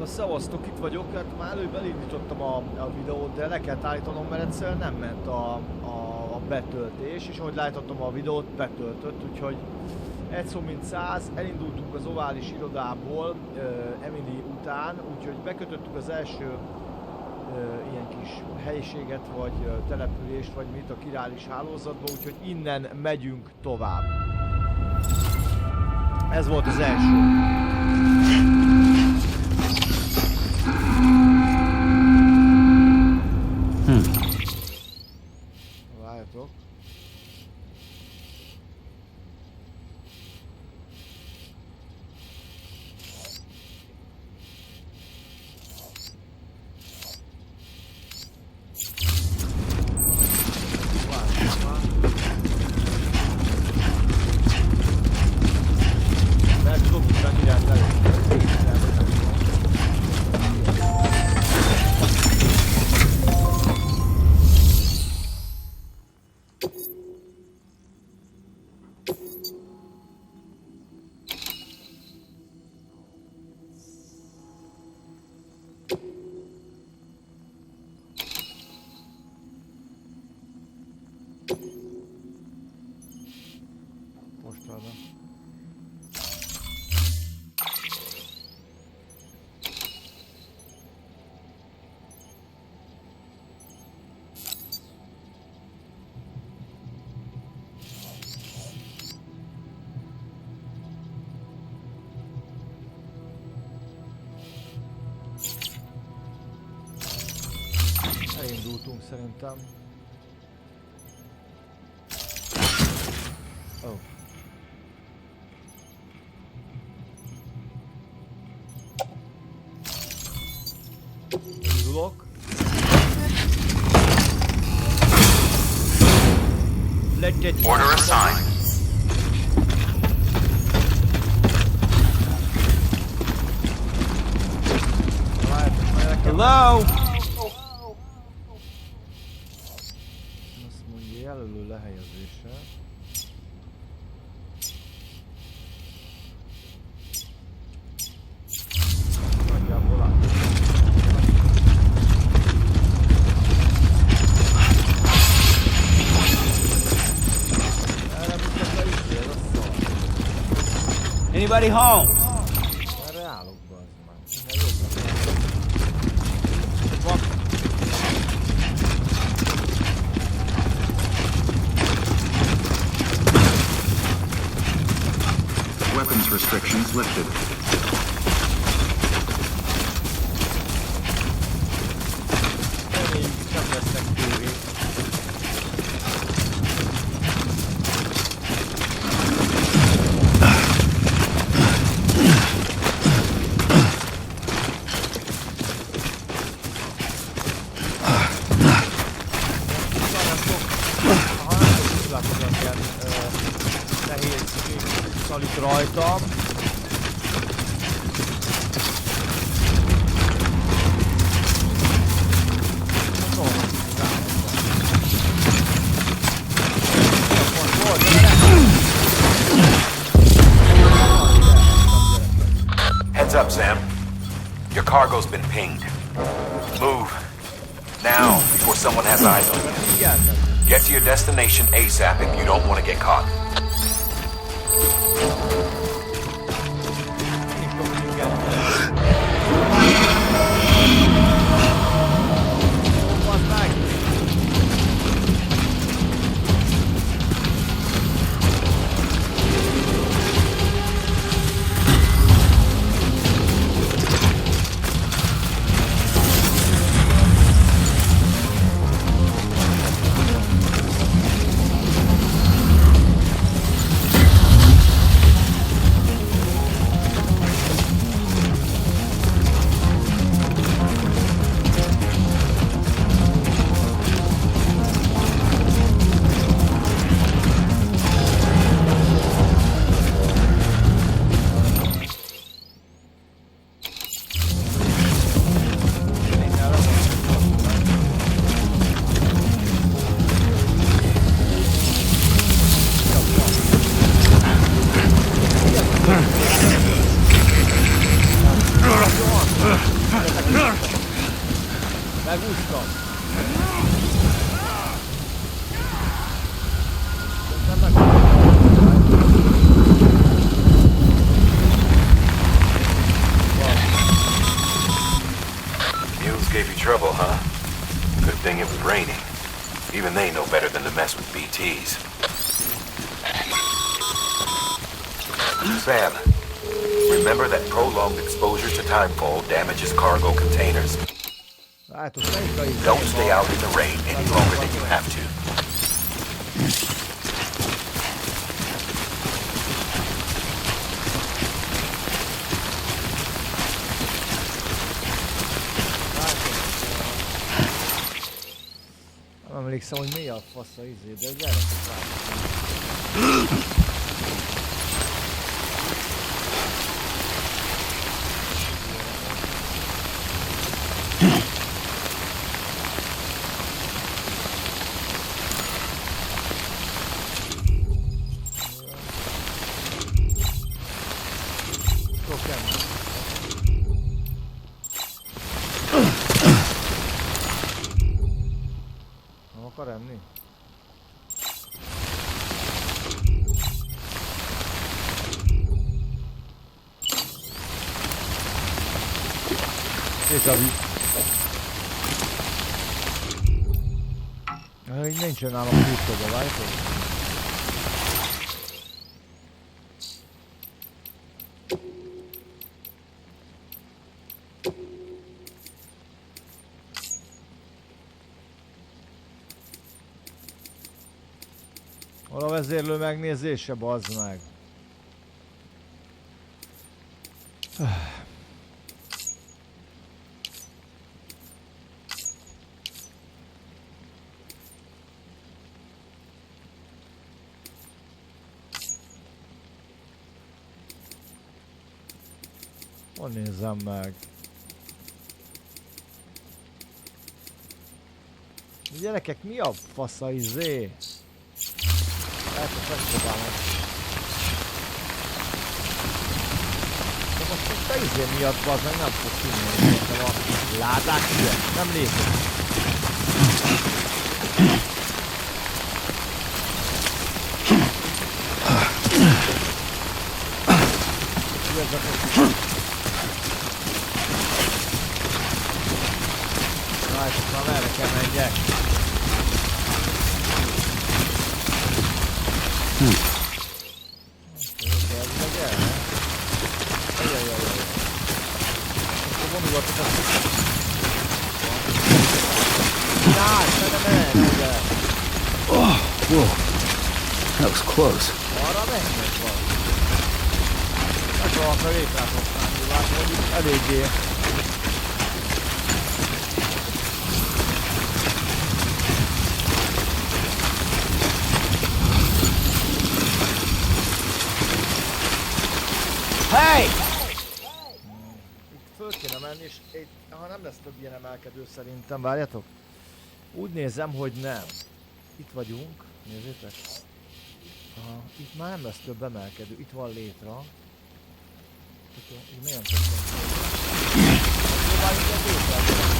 Szevasztok, itt vagyok, hát már előbb elindítottam a videót, de le kell állítanom, mert egyszerűen nem ment a betöltés, és ahogy láthatom a videót, betöltött, úgyhogy egy szó mint 100, elindultunk az ovális irodából Emily után, úgyhogy bekötöttük az első ilyen kis helyiséget, vagy települést, vagy mit a királis hálózatba, úgyhogy innen megyünk tovább. Ez volt az első. Várjatok. Elindultunk szerintem. Oh. Indulok. Order assigned. Hello? Jelölő lehelyezése. Nagyjából át. Erre mutat le is ez a szar. Anybody home? Erre állok be az már. Innen jobbra. Van. Weapons restrictions lifted. Nem lesznek tőlé. Itt rajtam. Heads up, Sam. Your cargo's been pinged. Move. Now, before someone has eyes on you. Get to your destination ASAP if you don't want to get caught. Megúsztam. Nem megúsztam. Mules gave you trouble, huh? Good thing it was raining. Even they know better than to mess with BTs. Sam, remember that prolonged exposure to timefall damages cargo containers. Don't stay out in the rain any longer than you have to. Nem emlékszem, hogy mi a fasz a izé, de gyere, hogy akar enni? És a víz. Nincsen nálam húztodva, látod? Hol a vezérlő megnézése, bazd meg? Hol nézzem meg? Gyerekek, mi a fasz a izé? Megpróbálom. De most itt a izé miatt bazd meg nem fog kimenni, de a ládák hülye, nem létezik. Na, és már merre kell menjek? Whoa, that was close. Arra mennek van. Megpróbálok a vétrát használni, mondjuk eléggé. Hey! Itt föl kéne menni, és ha nem lesz több ilyen emelkedő szerintem, várjatok. Úgy nézem, hogy nem. Itt vagyunk, nézzétek. Aha, itt már nem lesz több emelkedő, itt van létra. Így milyen többet. Próbáljuk a létrát.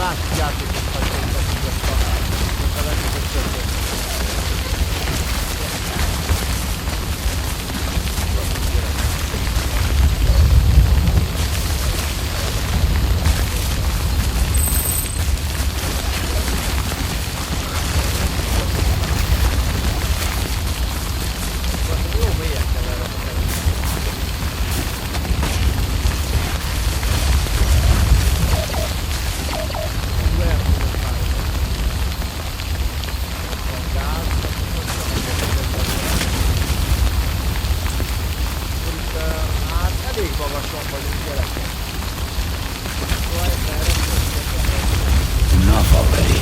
másik játékot hagytunk ezt a legmegosztóbbot. Enough already.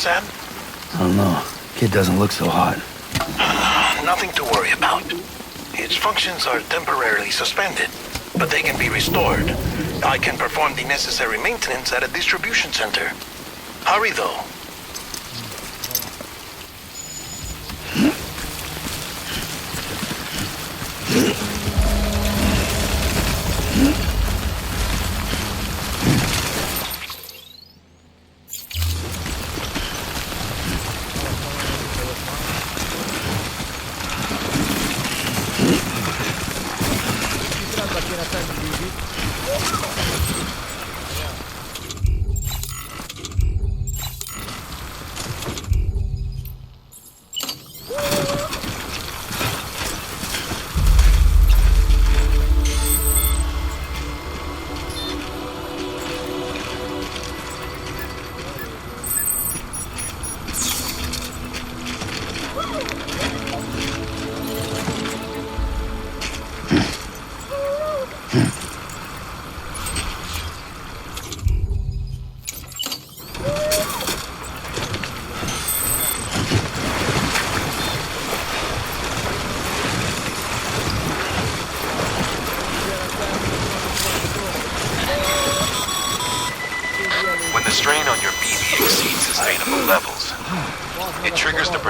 Sam? I don't know. Kid doesn't look so hot. Nothing to worry about. Its functions are temporarily suspended, but they can be restored. I can perform the necessary maintenance at a distribution center. Hurry, though.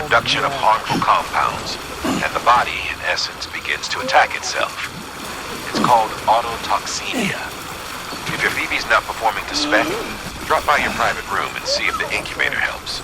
Production of harmful compounds, and the body, in essence, begins to attack itself. It's called autotoxemia. If your Phoebe's not performing to spec, drop by your private room and see if the incubator helps.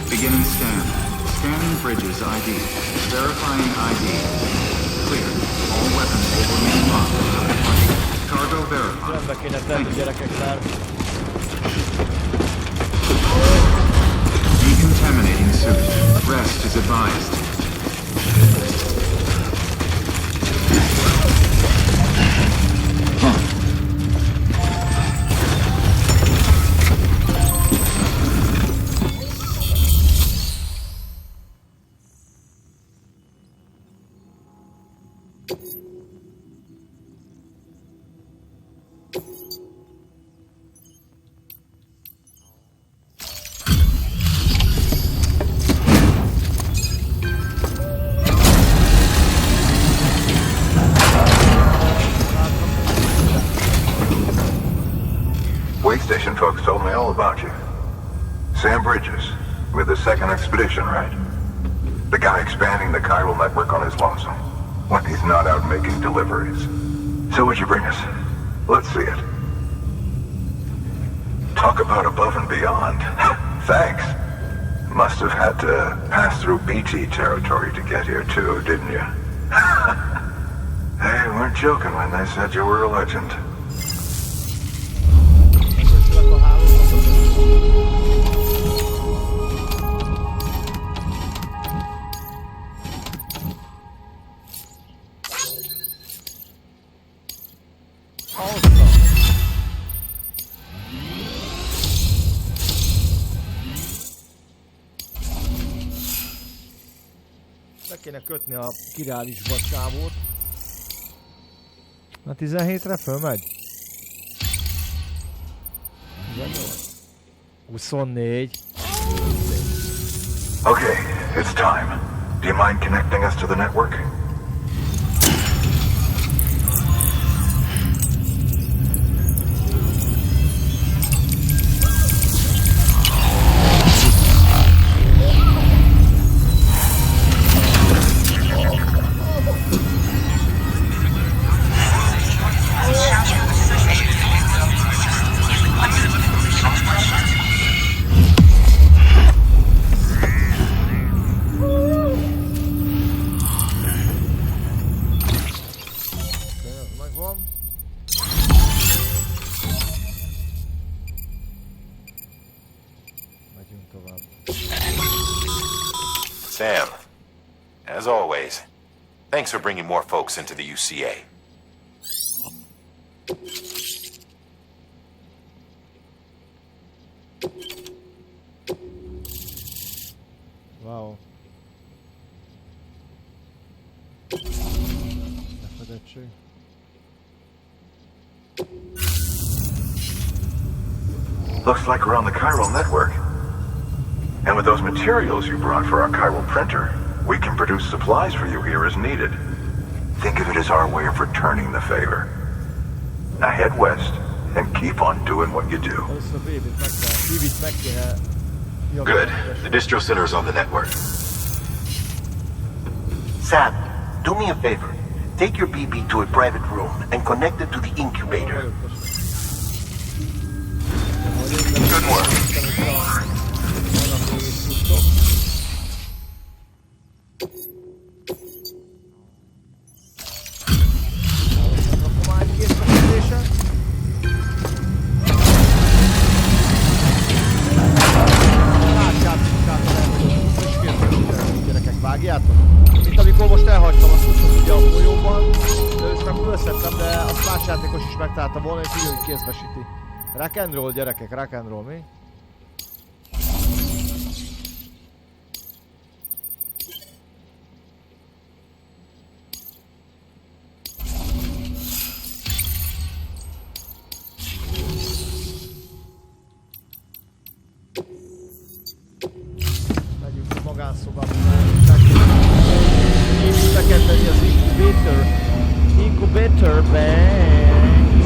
Beginning scan. Scanning bridges ID. Verifying ID. Clear. All weapons will remain locked. Cargo verified. Rendbe kéne tenni, gyerekek, már. Decontaminating suit. Rest is advised. Station folks told me all about you. Sam Bridges, with the second expedition, right? The guy expanding the chiral network on his lonesome, when he's not out making deliveries. So what'd you bring us? Let's see it. Talk about above and beyond. Thanks. Must have had to pass through BT territory to get here too, didn't you? They weren't joking when they said you were a legend. Be kéne kötni a királisba csávót. Na 17-re fölmegy? 24. Okay, it's time. Do you mind connecting us to the network? As always, thanks for bringing more folks into the UCA. Wow. Lefedettség. Looks like we're on the chiral network. And with those materials you brought for our chiral printer, we can produce supplies for you here as needed. Think of it as our way of returning the favor. Now head west and keep on doing what you do. Good. The distro center is on the network. Sam, do me a favor. Take your BB to a private room and connect it to the incubator. Good work. Vágjátok? Mint amikor most elhagytam azt ugye a folyóban, de őt meg fölszedtem, de azt más játékos is megtalálta volna, és ugyanúgy kézbesíti. Rock and roll, gyerekek, rock and roll, mi? Megyünk a magánszobába, bekezdeni az incubator banks.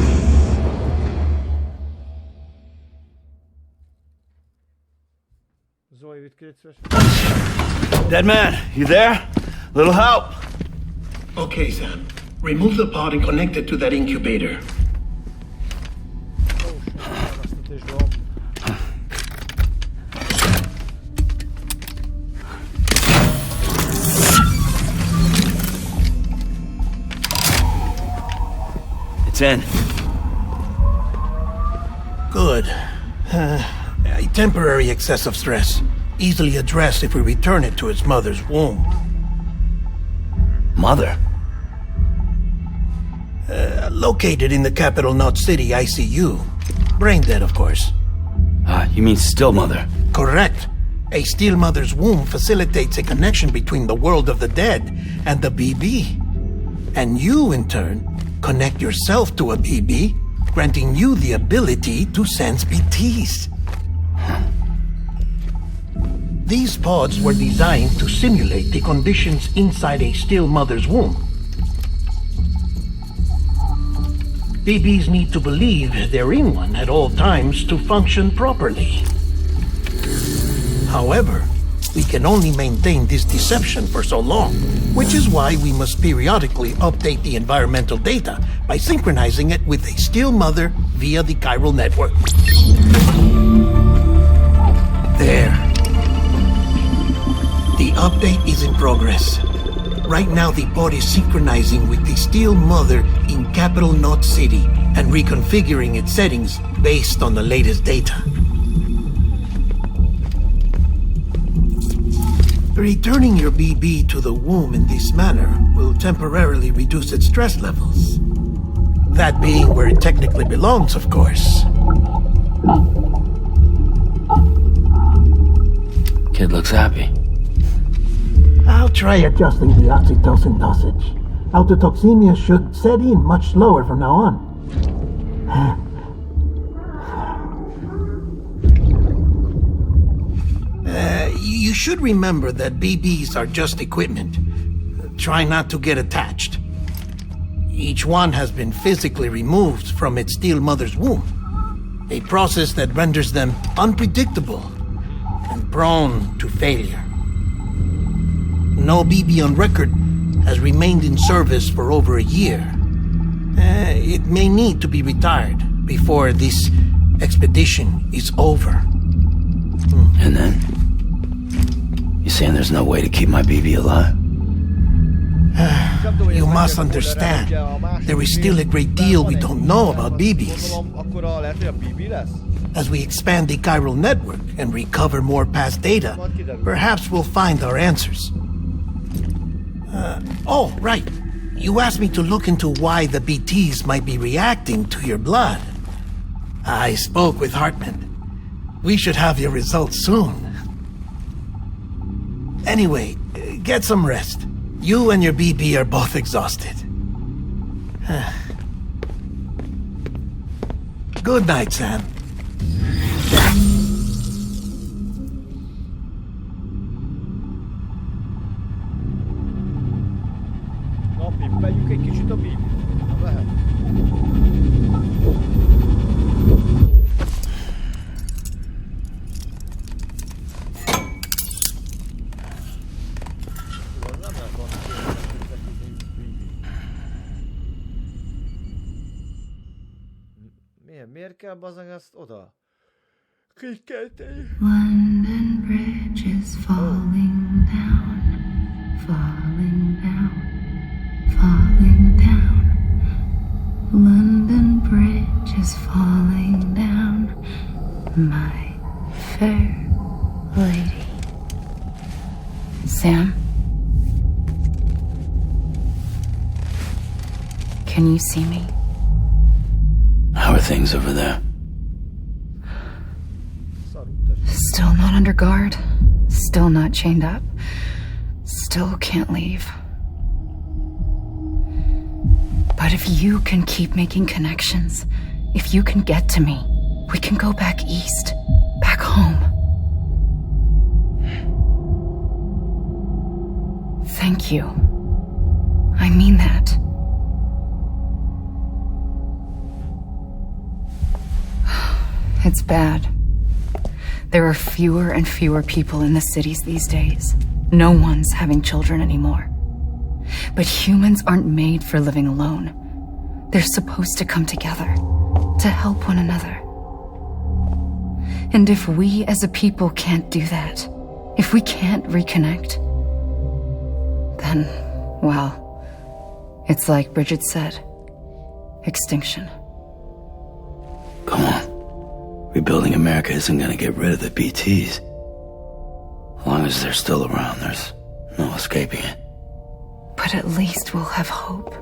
Zoe, with kids. Dead man, you there? Little help? Okay, Sam. Remove the pod and connect it to that incubator. It's in. Good. A temporary excessive stress. Easily addressed if we return it to its mother's womb. Mother? Located in the capital Knot City ICU. Brain dead, of course. You mean still mother? Correct. A still mother's womb facilitates a connection between the world of the dead and the BB. And you, in turn, connect yourself to a BB, granting you the ability to sense BTs. These pods were designed to simulate the conditions inside a still mother's womb. BBs need to believe they're in one at all times to function properly. However, we can only maintain this deception for so long, which is why we must periodically update the environmental data by synchronizing it with a still mother via the chiral network. There. The update is in progress. Right now the pod is synchronizing with the still mother in capital Knot City and reconfiguring its settings based on the latest data. Returning your BB to the womb in this manner will temporarily reduce its stress levels. That being where it technically belongs, of course. Kid looks happy. I'll try adjusting the oxytocin dosage. Autotoxemia should set in much slower from now on. You should remember that BBs are just equipment. Try not to get attached. Each one has been physically removed from its still mother's womb. A process that renders them unpredictable and prone to failure. No BB on record has remained in service for over a year. It may need to be retired before this expedition is over. And then? You saying there's no way to keep my BB alive? You must understand, there is still a great deal we don't know about BBs. As we expand the chiral network and recover more past data, perhaps we'll find our answers. Oh, right. You asked me to look into why the BTs might be reacting to your blood. I spoke with Hartman. We should have your results soon. Anyway, get some rest. You and your BB are both exhausted. Good night, Sam. Na, pippeljük egy kicsit a bíbit. Nem lehet? Nem lehet valami miért kell bazeg ezt oda? Klikkelteni. London Bridge is falling down, falling down, falling down. London Bridge is falling down, my fair lady. Sam? Can you see me? How are things over there? Still not under guard. Still not chained up. Still can't leave. But if you can keep making connections, if you can get to me, we can go back east, back home. Thank you. I mean that. It's bad. There are fewer and fewer people in the cities these days. No one's having children anymore. But humans aren't made for living alone. They're supposed to come together, to help one another. And if we as a people can't do that, if we can't reconnect, then, well, it's like Bridget said, extinction. Come on. Rebuilding America isn't gonna get rid of the BTs. As long as they're still around, there's no escaping it. But at least we'll have hope.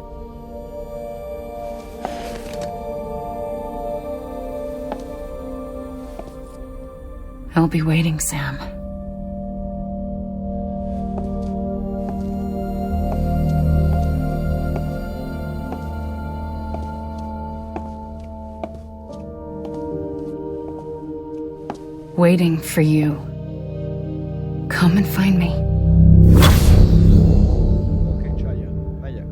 I'll be waiting, Sam. Waiting for you. Come and find me. Oké, csalja. Megyek.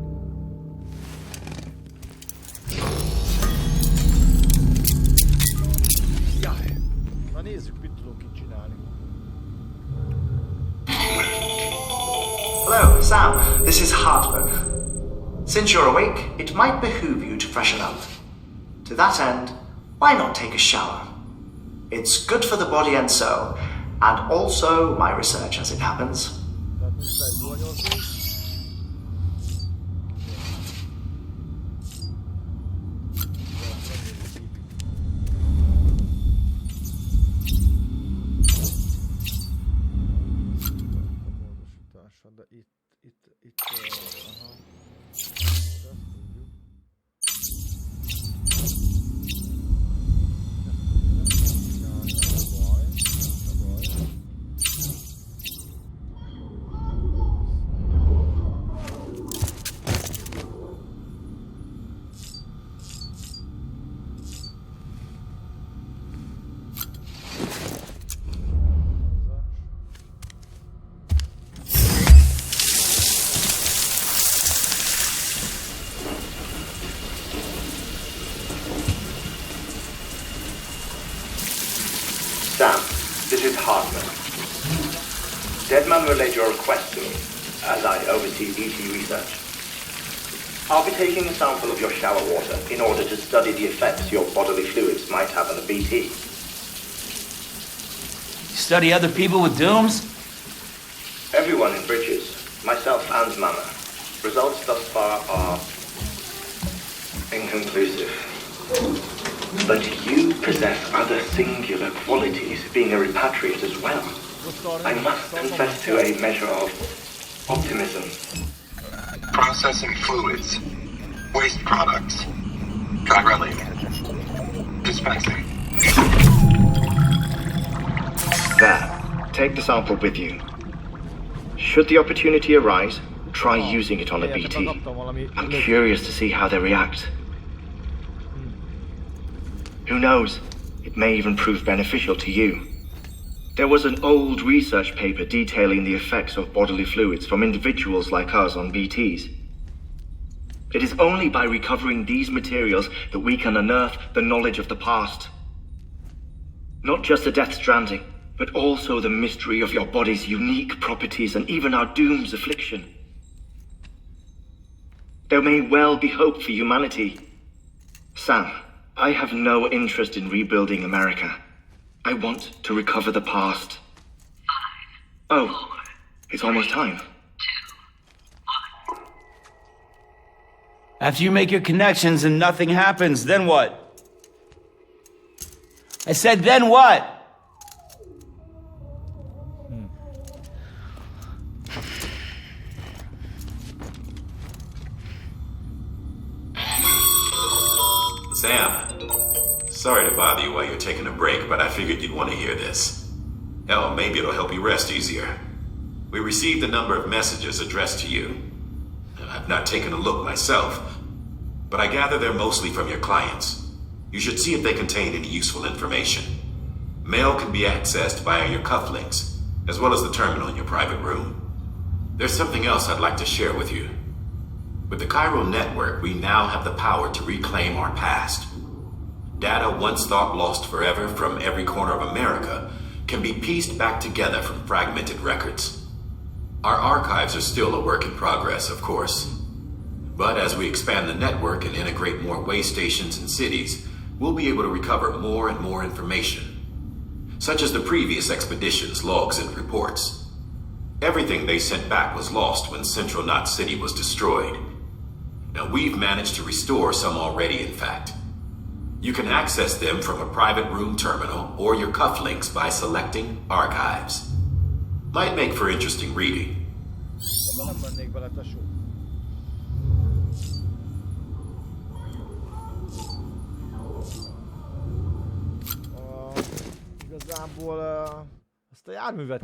Jaj. Na nézzük, mit tudunk itt csinálni. Hello, Sam. This is Hartman. Since you're awake, it might behoove you to freshen up. To that end, why not take a shower? It's good for the body and soul, and also my research as it happens. Sam, this is Hartman. Deadman relayed your request to me, as I oversee BT research. I'll be taking a sample of your shower water in order to study the effects your bodily fluids might have on a BT. You study other people with dooms? Everyone in Bridges, myself and Mama. Results thus far are inconclusive. But you possess other singular qualities, being a repatriate as well. I must confess to a measure of optimism. Processing fluids. Waste products. Dryling. Dispensing. There. Take the sample with you. Should the opportunity arise, try using it on a BT. I'm curious to see how they react. Who knows? It may even prove beneficial to you. There was an old research paper detailing the effects of bodily fluids from individuals like us on BTs. It is only by recovering these materials that we can unearth the knowledge of the past. Not just the Death Stranding, but also the mystery of your body's unique properties and even our doom's affliction. There may well be hope for humanity. Sam, I have no interest in rebuilding America. I want to recover the past. 5, 4, it's almost time. 2, 1. After you make your connections and nothing happens, then what? I said, then what? Sam, sorry to bother you while you're taking a break, but I figured you'd want to hear this. Hell, maybe it'll help you rest easier. We received a number of messages addressed to you. I've not taken a look myself, but I gather they're mostly from your clients. You should see if they contain any useful information. Mail can be accessed via your cufflinks, as well as the terminal in your private room. There's something else I'd like to share with you. With the chiral network, we now have the power to reclaim our past. Data once thought lost forever from every corner of America can be pieced back together from fragmented records. Our archives are still a work in progress, of course. But as we expand the network and integrate more way stations and cities, we'll be able to recover more and more information, such as the previous expedition's logs and reports. Everything they sent back was lost when Central Knot City was destroyed. Now, we've managed to restore some already, in fact. You can access them from a private room terminal or your cufflinks by selecting Archives. Might make for interesting reading. Igazából azt a járművet...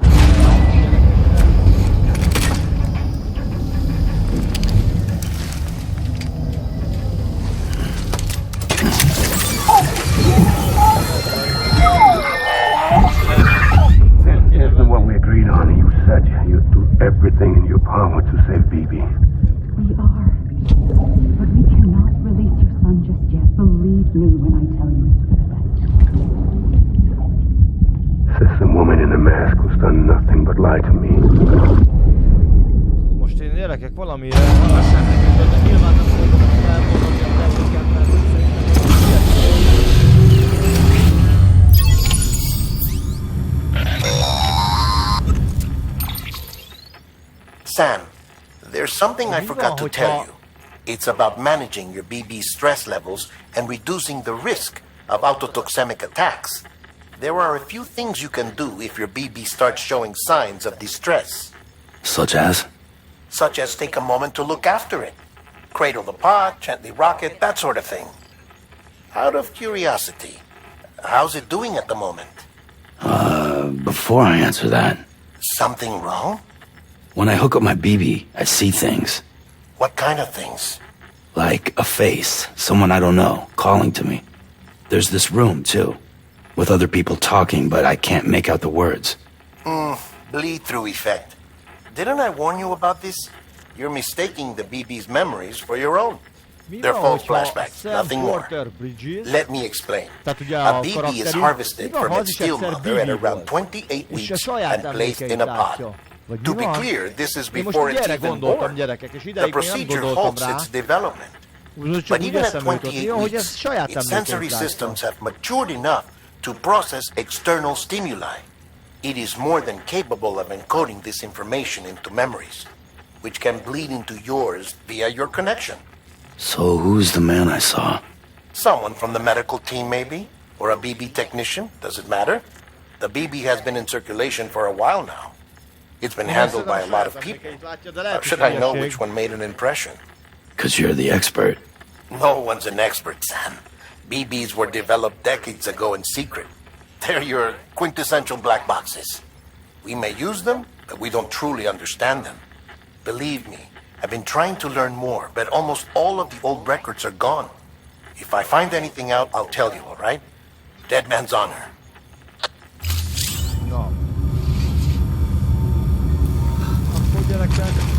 Isn't what we agreed on. You said you'd do everything in your power to save BB. We are. But we cannot release your son just yet. Believe me when I tell you it's for the best. System woman in a mask who's done nothing but lie to me. Most én gyerekek valamire... Nyilván nem fogom elmondani a terméket, mert Sam, there's something I forgot to tell you. It's about managing your BB stress levels and reducing the risk of autotoxemic attacks. There are a few things you can do if your BB starts showing signs of distress. Such as? Such as take a moment to look after it. Cradle the pot, gently rock it, that sort of thing. Out of curiosity, how's it doing at the moment? Before I answer that... Something wrong? When I hook up my BB, I see things. What kind of things? Like a face, someone I don't know, calling to me. There's this room, too, with other people talking, but I can't make out the words. Bleed-through effect. Didn't I warn you about this? You're mistaking the BB's memories for your own. They're false flashbacks, nothing more. Let me explain. A BB is harvested from its steel mother at around 28 weeks and placed in a pod. To be clear, this is before it's even born. The procedure halts its development. But even at 28 weeks, its sensory systems have matured enough to process external stimuli. It is more than capable of encoding this information into memories, which can bleed into yours via your connection. So who's the man I saw? Someone from the medical team, maybe? Or a BB technician? Does it matter? The BB has been in circulation for a while now. It's been handled by a lot of people. How should I know which one made an impression? Because you're the expert. No one's an expert, Sam. BBs were developed decades ago in secret. They're your quintessential black boxes. We may use them, but we don't truly understand them. Believe me, I've been trying to learn more, but almost all of the old records are gone. If I find anything out, I'll tell you, all right? Dead man's honor. Na. Akkor gyerekek.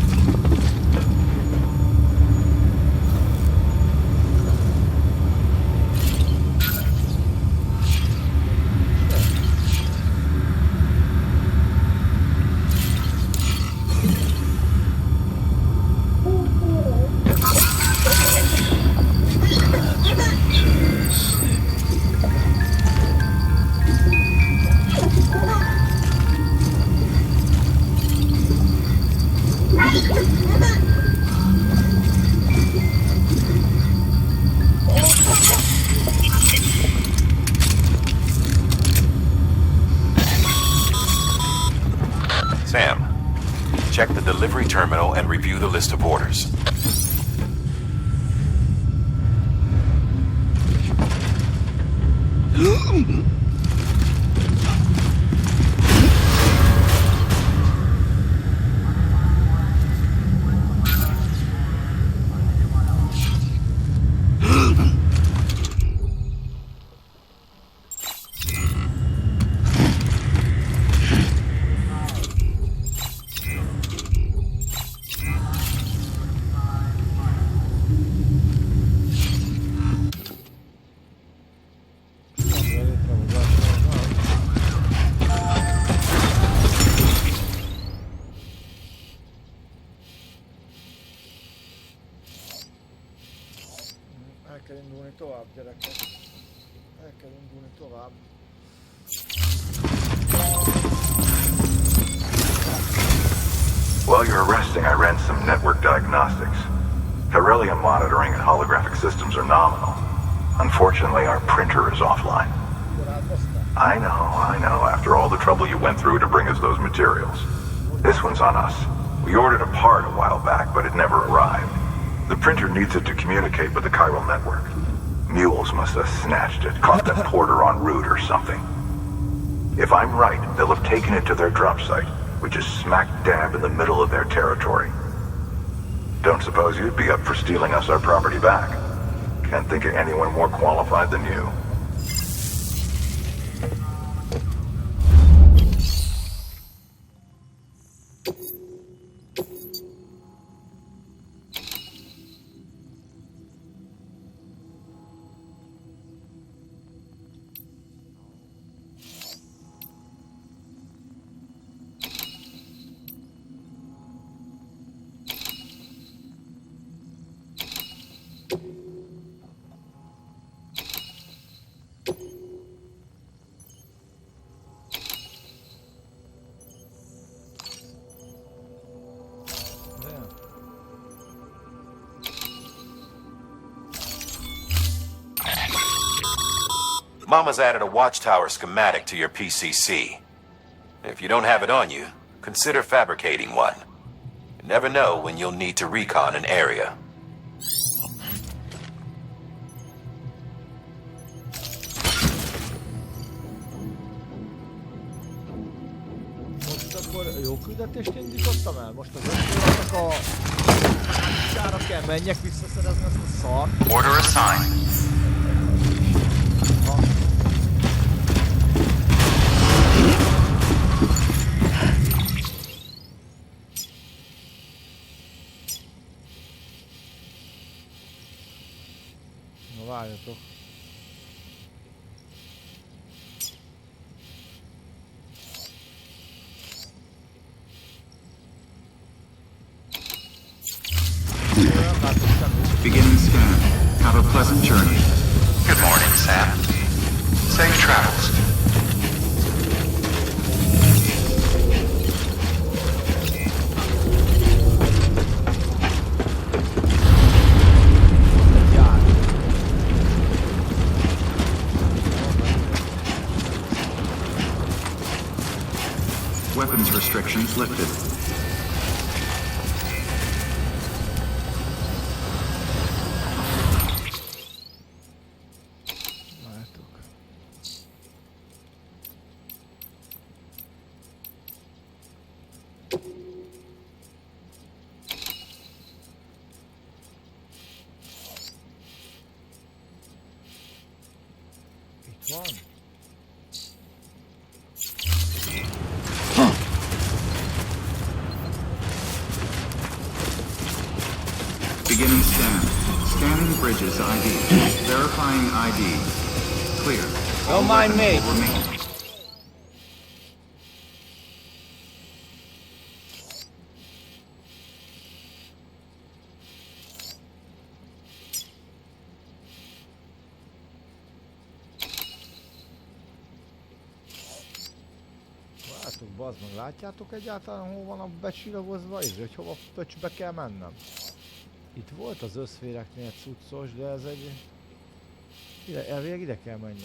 Sam, check the delivery terminal and review the list of orders. El kell indulni tovább, gyerekek. El kell indulni tovább. While you're resting, I ran some network diagnostics. Beryllium monitoring and holographic systems are nominal. Unfortunately, our printer is offline. I know, after all the trouble you went through to bring us those materials. This one's on us. We ordered a part a while back, but it never arrived. The printer needs it to communicate with the chiral network. Mules must have snatched it, caught the porter en route or something. If I'm right, they'll have taken it to their drop site, which is smack dab in the middle of their territory. Don't suppose you'd be up for stealing us our property back? Can't think of anyone more qualified than you. Mama's added a watchtower schematic to your PCC. If you don't have it on you, consider fabricating one. You never know when you'll need to recon an area. Most akkor jó küldetést indítottam el? Most az öszvérek a sára kell menjek visszaszerezni ezt a szart. Order assigned. Na várjatok. Beginning scan. Have a pleasant journey. Good morning, Sam. Safe travels. Weapons restricted. restrictions lifted. Beginning scan. Scanning bridges ID. Verifying ID. Clear. Don't mind me. Remain. Bazd meg, látjátok egyáltalán hol van a becsillagozva, hogy hova pöcsbe kell mennem? Itt volt az öszvéreknél cuccos, de ez egy... Elvileg ide kell menni.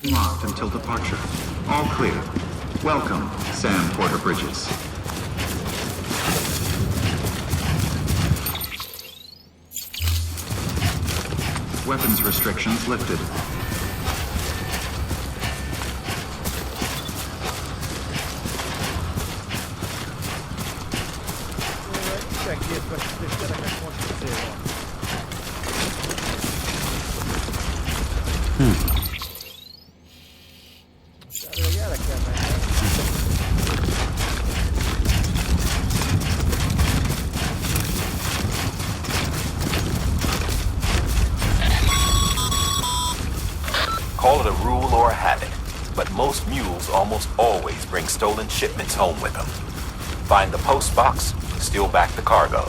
Locked until departure. All clear. Welcome, Sam Porter Bridges. Weapons restrictions lifted. Call it a rule or a habit, but most mules almost always bring stolen shipments home with them. Find the post box, steal back the cargo.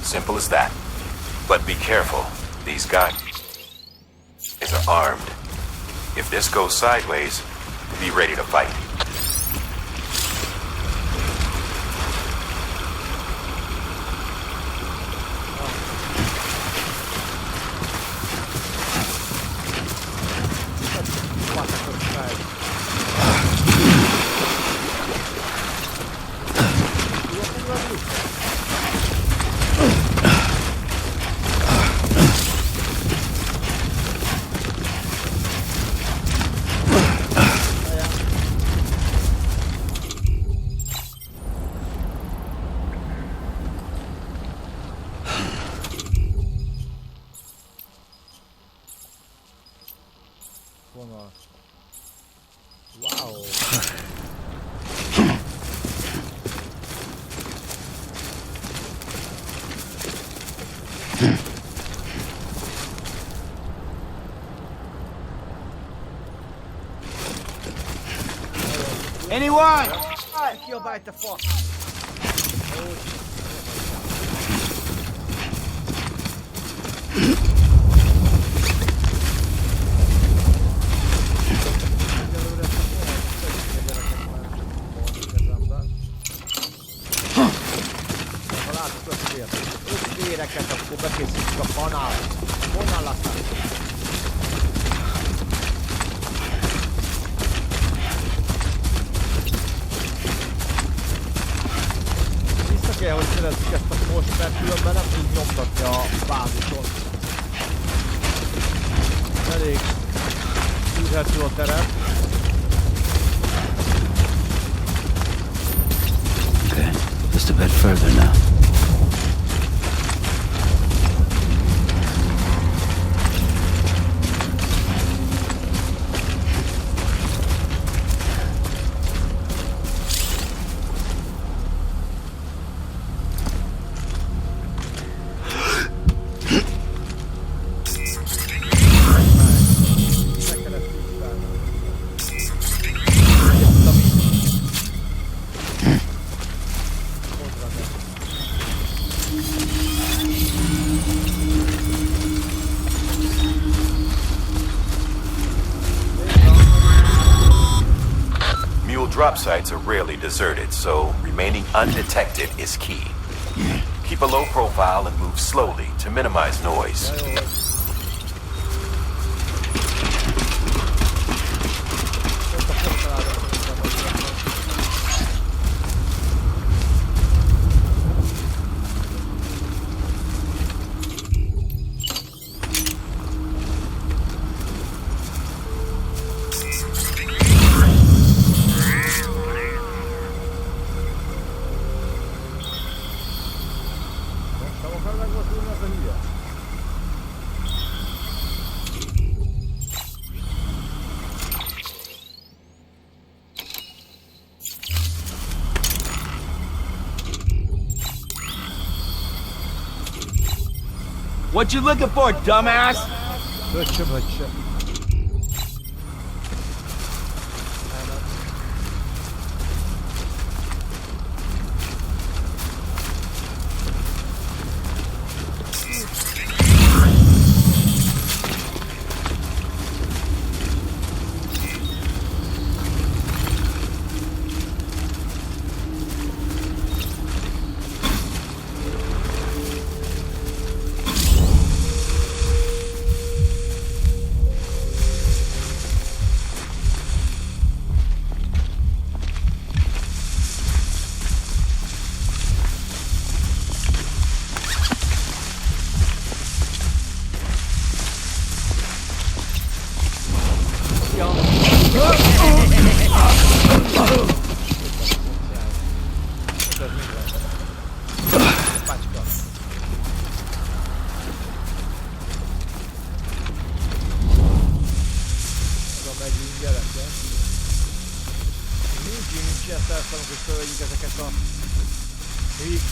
Simple as that. But be careful, these guys are armed. If this goes sideways, be ready to fight. Wow. Anyone? Kiabálj, te fasz! Ha látsz öszvéreket, akkor bekészítjük a kanált. Honnan látsz? Vissza kell, hogy szerezzük ezt a most, mert különben nem tud nyomtatni a bázison. Elég űrhető a terep. Okay, just a bit further now. drop sites are rarely deserted, so remaining undetected is key. Keep a low profile and move slowly to minimize noise. What you looking for, dumbass? Böccse.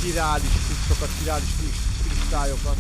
Királis kusztokat, királis kristályokat.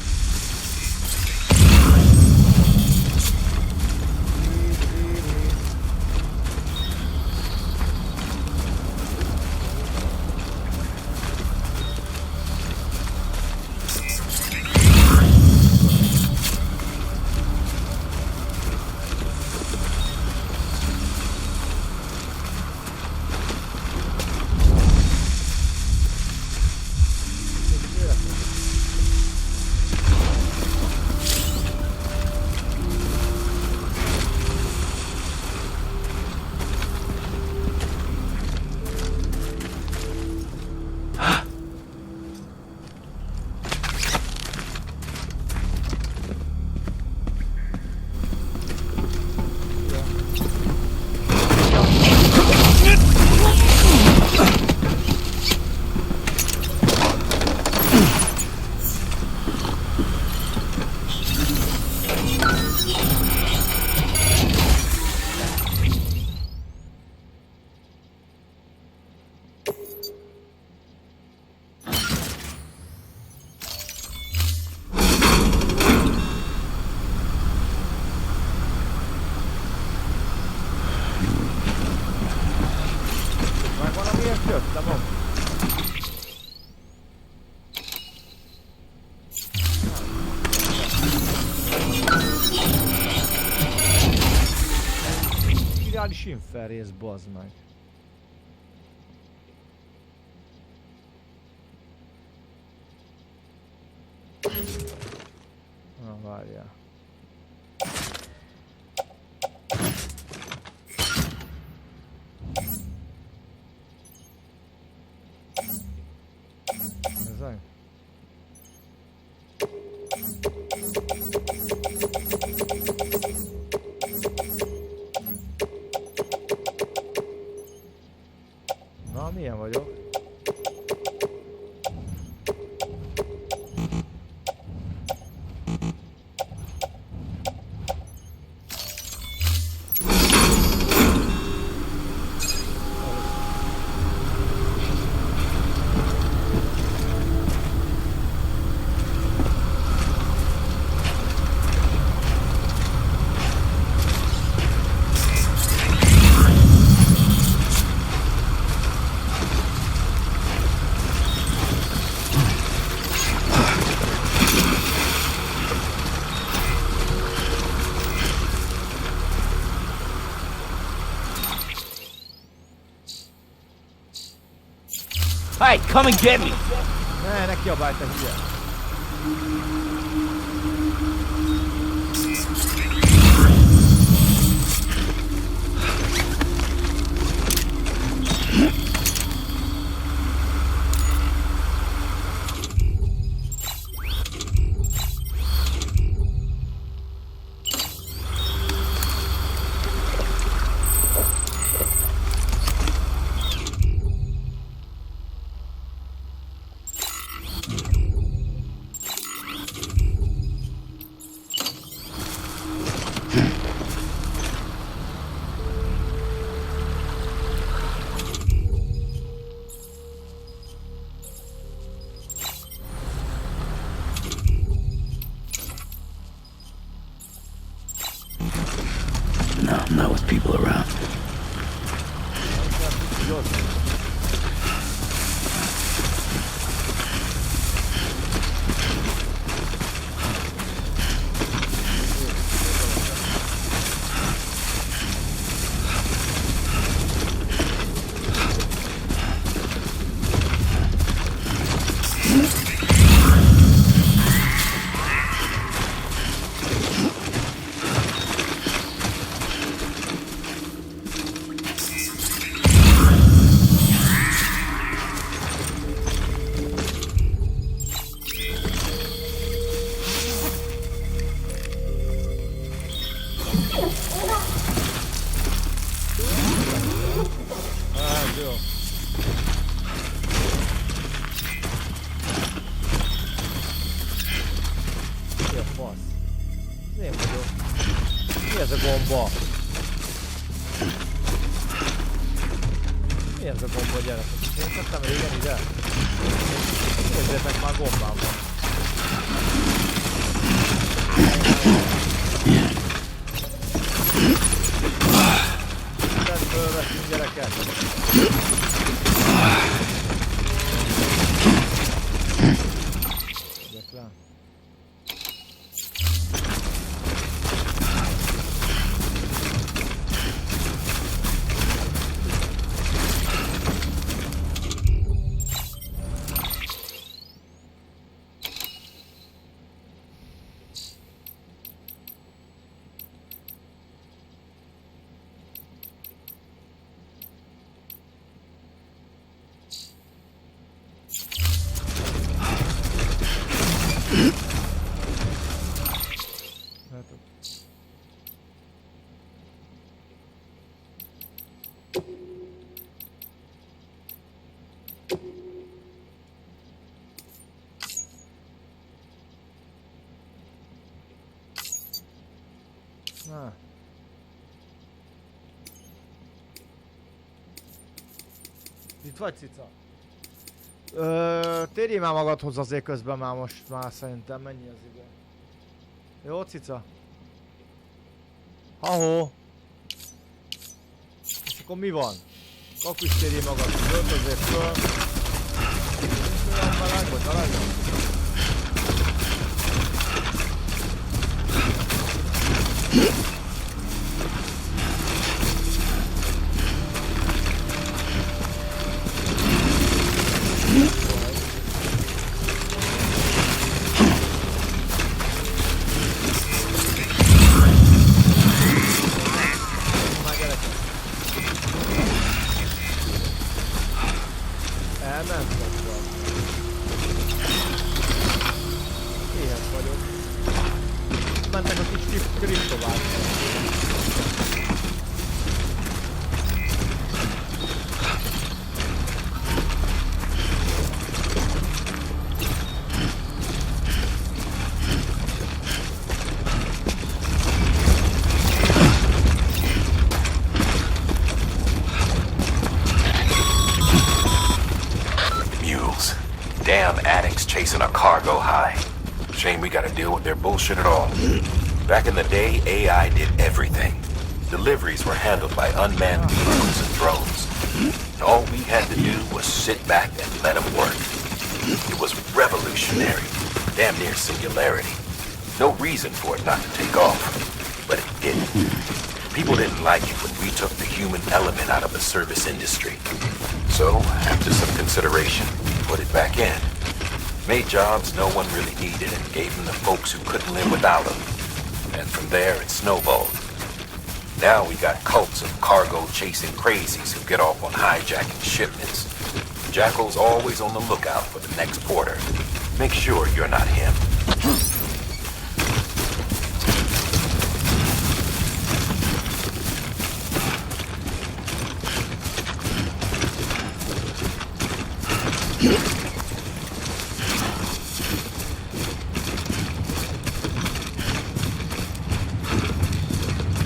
Inferész, bazd meg. Na, várjál. Ezek? Na, milyen vagyok? right, come and get me. Ne kiabálj, te hülye. No, not with people around. Nézzétek, már gombám van. Tedd fölveszünk, gyerekek! Gyek rá. Na. Itt vagy, cica? Térjél már magadhoz azért közben már most már szerintem mennyi az idő. Jó, cica? Ha-hó! És akkor mi van? Akkor is térjél magadhoz, öltözél föl. Olyan meleg vagy, meleg? Chasing a cargo high. Shame we gotta deal with their bullshit at all. Back in the day, AI did everything. Deliveries were handled by unmanned vehicles and drones. All we had to do was sit back and let them work. It was revolutionary, damn near singularity. No reason for it not to take off, but it didn't. People didn't like it when we took the human element out of the service industry. So, after some consideration, we put it back in. Made jobs no one really needed and gave them to folks who couldn't live without them. And from there, it snowballed. Now we got cults of cargo-chasing crazies who get off on hijacking shipments. Jackal's always on the lookout for the next porter. Make sure you're not him.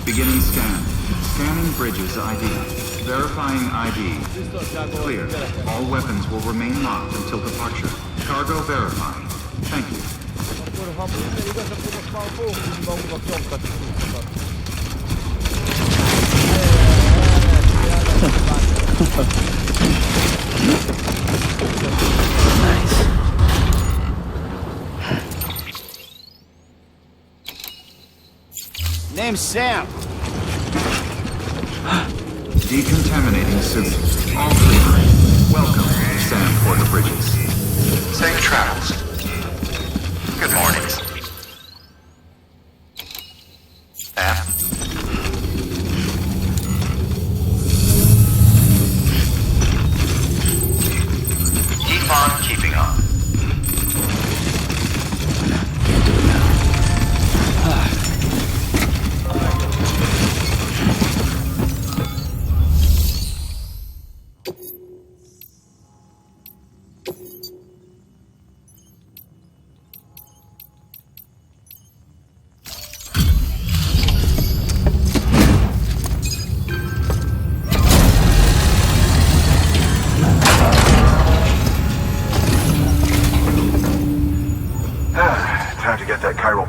Beginning scan. Scanning bridges ID. Verifying ID. Clear. All weapons will remain locked until departure. Cargo verified. Thank you. Akkor ha minden igaz, akkor most már fogunk tudni magunknak nyomtatni cuccokat. Nice. Name's Sam. Decontaminating suit. All clear. Welcome, Sam Porter Bridges. Safe travels. Good mornings. Keep on keeping on.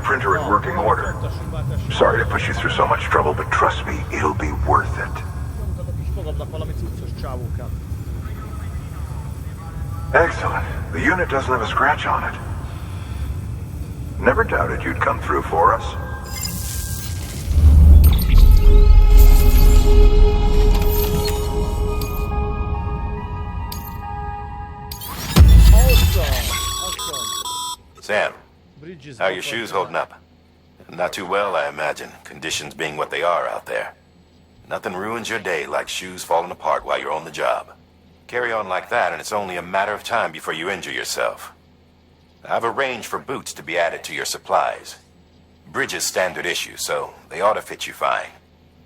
Printer in working order. Sorry to push you through so much trouble, but trust me, it'll be worth it. Excellent. The unit doesn't have a scratch on it. Never doubted you'd come through for us. Sam, how are your shoes holding up? Not too well, I imagine, conditions being what they are out there. Nothing ruins your day like shoes falling apart while you're on the job. Carry on like that and it's only a matter of time before you injure yourself. I've arranged for boots to be added to your supplies. Bridges standard issue, so they ought to fit you fine.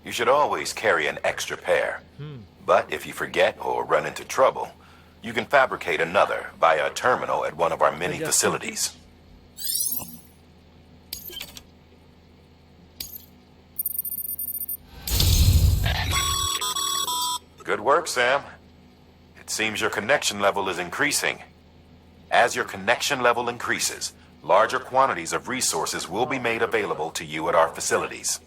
You should always carry an extra pair. But if you forget or run into trouble, you can fabricate another via a terminal at one of our many facilities. Good work, Sam. It seems your connection level is increasing. As your connection level increases, larger quantities of resources will be made available to you at our facilities.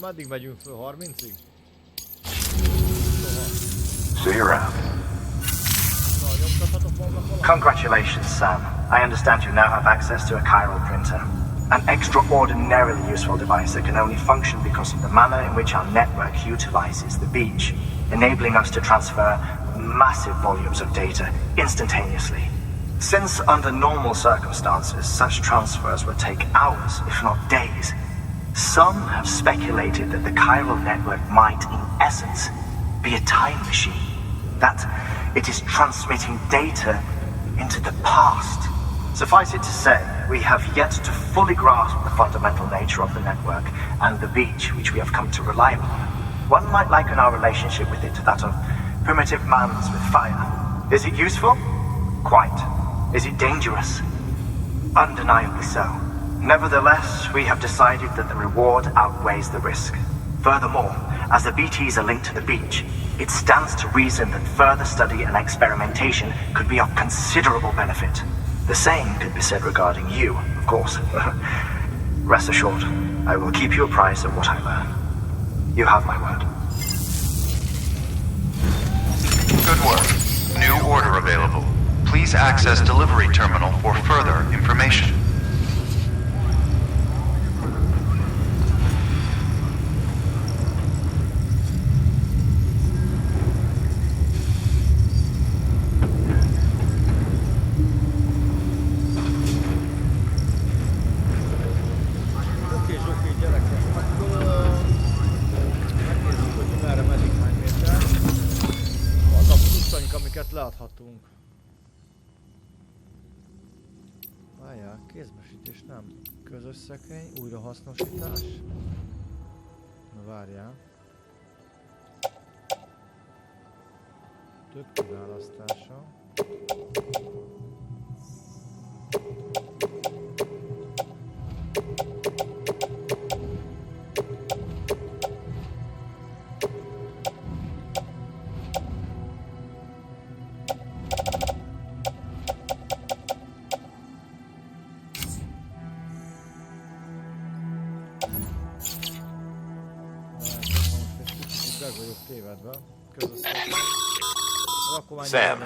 Meddig megyünk föl? 30-ig? See you around. Congratulations, Sam. I understand you now have access to a chiral printer. An extraordinarily useful device that can only function because of the manner in which our network utilizes the beach, enabling us to transfer massive volumes of data instantaneously. Since under normal circumstances, such transfers would take hours, if not days, some have speculated that the chiral network might, in essence, be a time machine. That it is transmitting data into the past. Suffice it to say, we have yet to fully grasp the fundamental nature of the network and the beach which we have come to rely upon. One might liken our relationship with it to that of primitive mans with fire. Is it useful? Quite. Is it dangerous? Undeniably so. Nevertheless, we have decided that the reward outweighs the risk. Furthermore, as the BTs are linked to the beach, it stands to reason that further study and experimentation could be of considerable benefit. The same could be said regarding you, of course. Rest assured, I will keep you apprised of what I learn. You have my word. Good work. New order available. Please access delivery terminal for further information. Leadhatunk. Várjál, kézbesítés nem. Közös szekrény, újrahasznosítás. Na várjál. Több kiválasztása. Sam,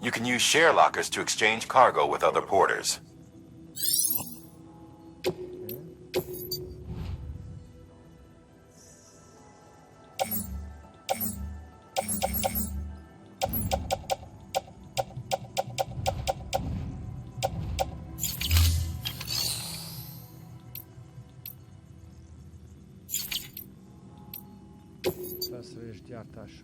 you can use share lockers to exchange cargo with other porters. Felszerelés gyártása.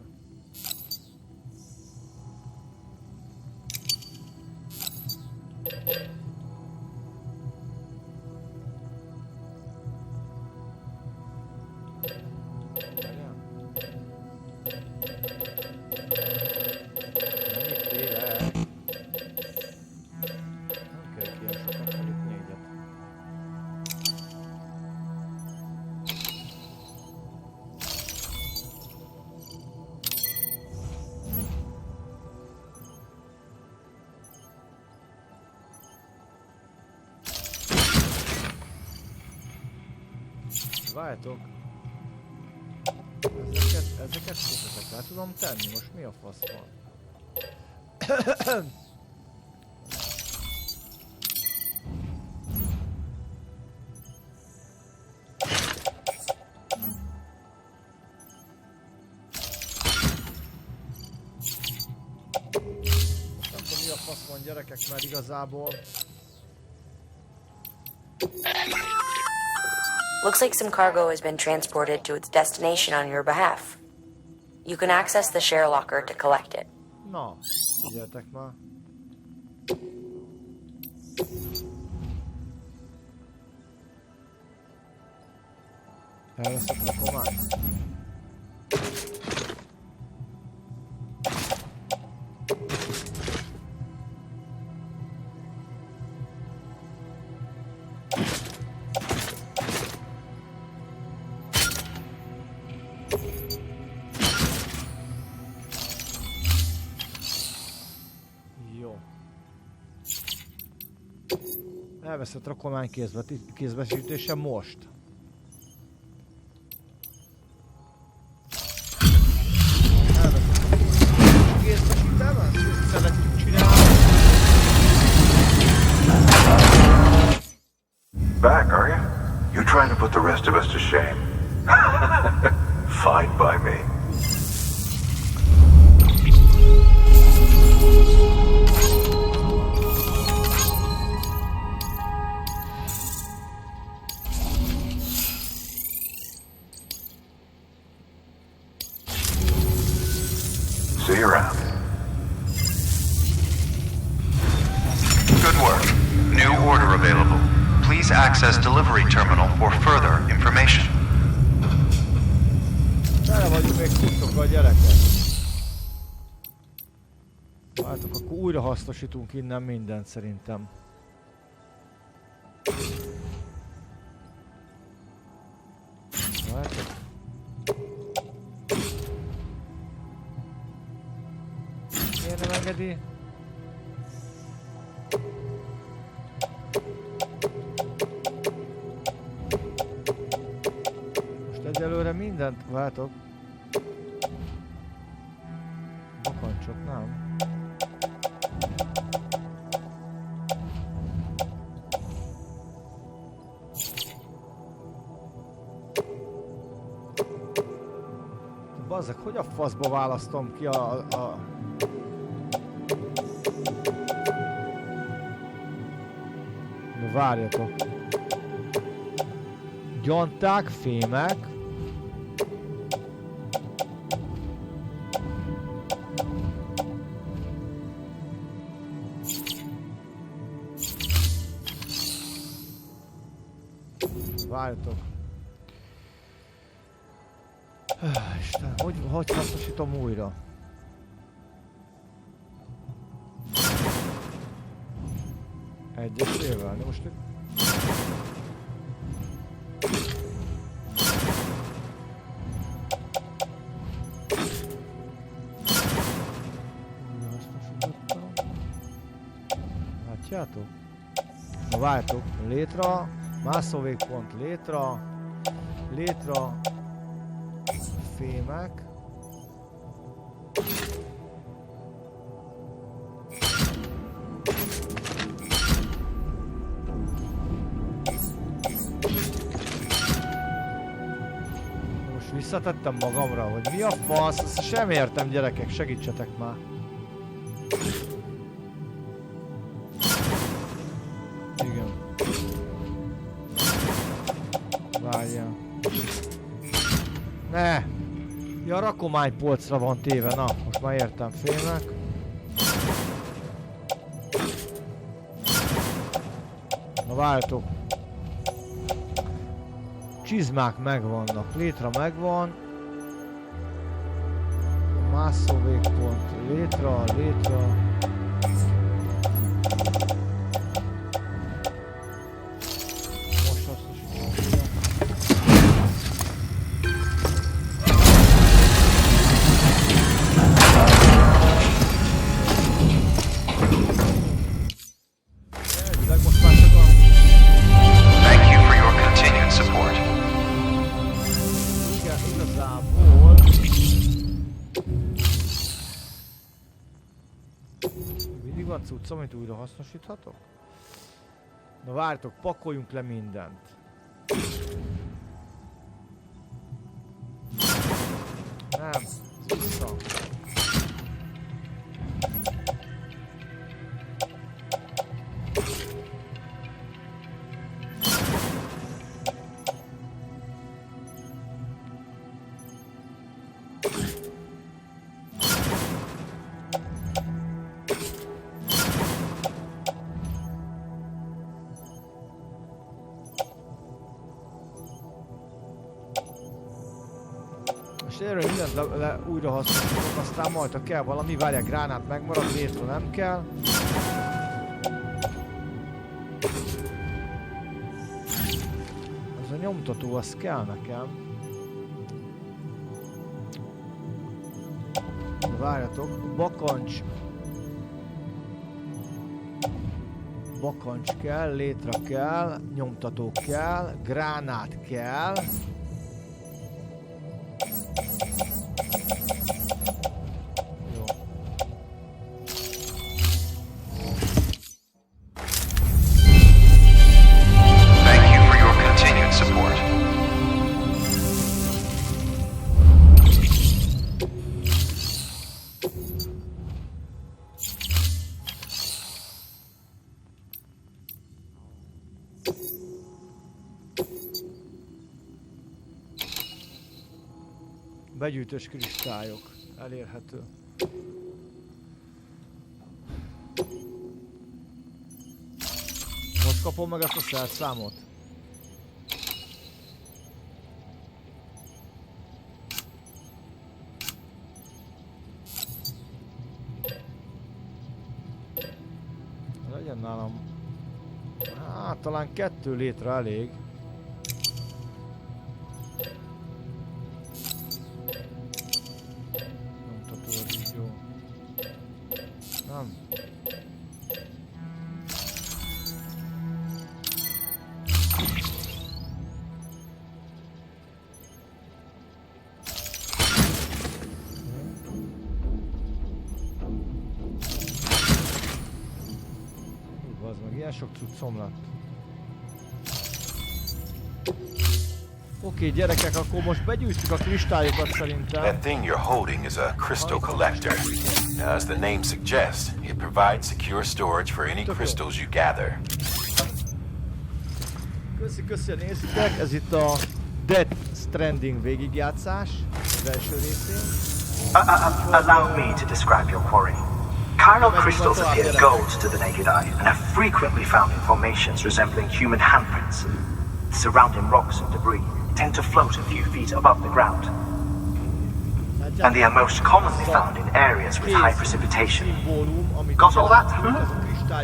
Várjátok. Ezeket készletek el tudom tenni, most mi a fasz van? Nem tudom mi a fasz van gyerekek, mert igazából... Looks like some cargo has been transported to its destination on your behalf. You can access the share locker to collect it. Na, figyeljetek már. Elveszett a komány. Elveszett rakomány kézbesítése most. Elveszett kézbesítelmet? Szeretjük csinálni. Back, are you? You're trying to put the rest of us to shame. Fine by me. See you around. Good work. New order available. Please access delivery terminal for further information. Tele vagyunk még tudtok a gyerekek. Vártok, akkor újra hasznosítunk innen mindent szerintem. Vártok. Miért nem engedi? erre mindent váltok. Bakancsot nem. Bazzeg, hogy a faszba választom ki a... Na várjatok. Gyanták, fémek. Várjatok. Isten, hogy hasznosítom újra? Egyesével, de most... Látjátok? Na várjátok, létre, mászóvégpont létre, fémek. Most visszatettem magamra, hogy mi a fasz, ezt sem értem, gyerekek, segítsetek már. Igen. Várjál. Ne! Ja, a rakománypolcra van téve, na, most már értem, fémek. Na várjatok. Csizmák megvannak, létre megvan. Mászóvégpont, létre. Cucc, amit újra hasznosíthatok? Na várjatok, pakoljunk le mindent. Nem, vissza. Erről mindent újra hasznosítok, aztán majd ha kell valami, várják, gránát megmarad, létre nem kell. Ez a nyomtató, az kell nekem. Várjatok, bakancs kell, létre kell, nyomtató kell, gránát kell. Begyűjtős kristályok, elérhető. Most kapom meg ezt a szerszámot. Legyen nálam... Hát talán 2 létre elég. Nem. Az meg ilyen sok cuccom lett. Oké, gyerekek, akkor most begyűjtjük a kristályokat szerintem. That thing you're holding is a crystal collector. Now, as the name suggests, it provides secure storage for any crystals you gather. Köszi, nézzétek, ez itt a Death Stranding végigjátszás, az első részén. Allow me to describe your quarry. Chiral crystals appear gold to the naked eye and are frequently found in formations resembling human handprints. The surrounding rocks and debris tend to float a few feet above the ground. And they are most commonly found in areas with high precipitation. Got all that?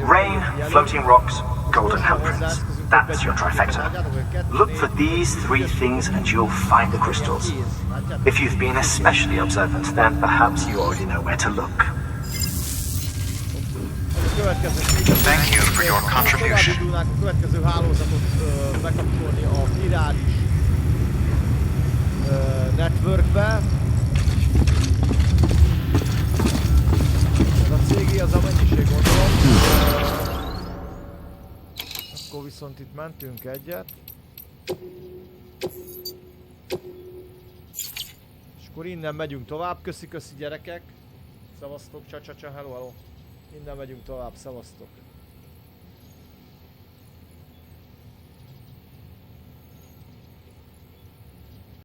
Rain, floating rocks, golden handprints. That's your trifecta. Look for these three things and you'll find the crystals. If you've been especially observant, then perhaps you already know where to look. Thank you for your contribution. A következő hálózatot bekapcsolni a királis networkbe. Ez a cégé, az a mennyiség, gondolom. Akkor viszont itt mentünk egyet. És akkor innen megyünk tovább. Köszi gyerekek. Szevasztok, csa, hello. Innen megyünk tovább, szevasztok.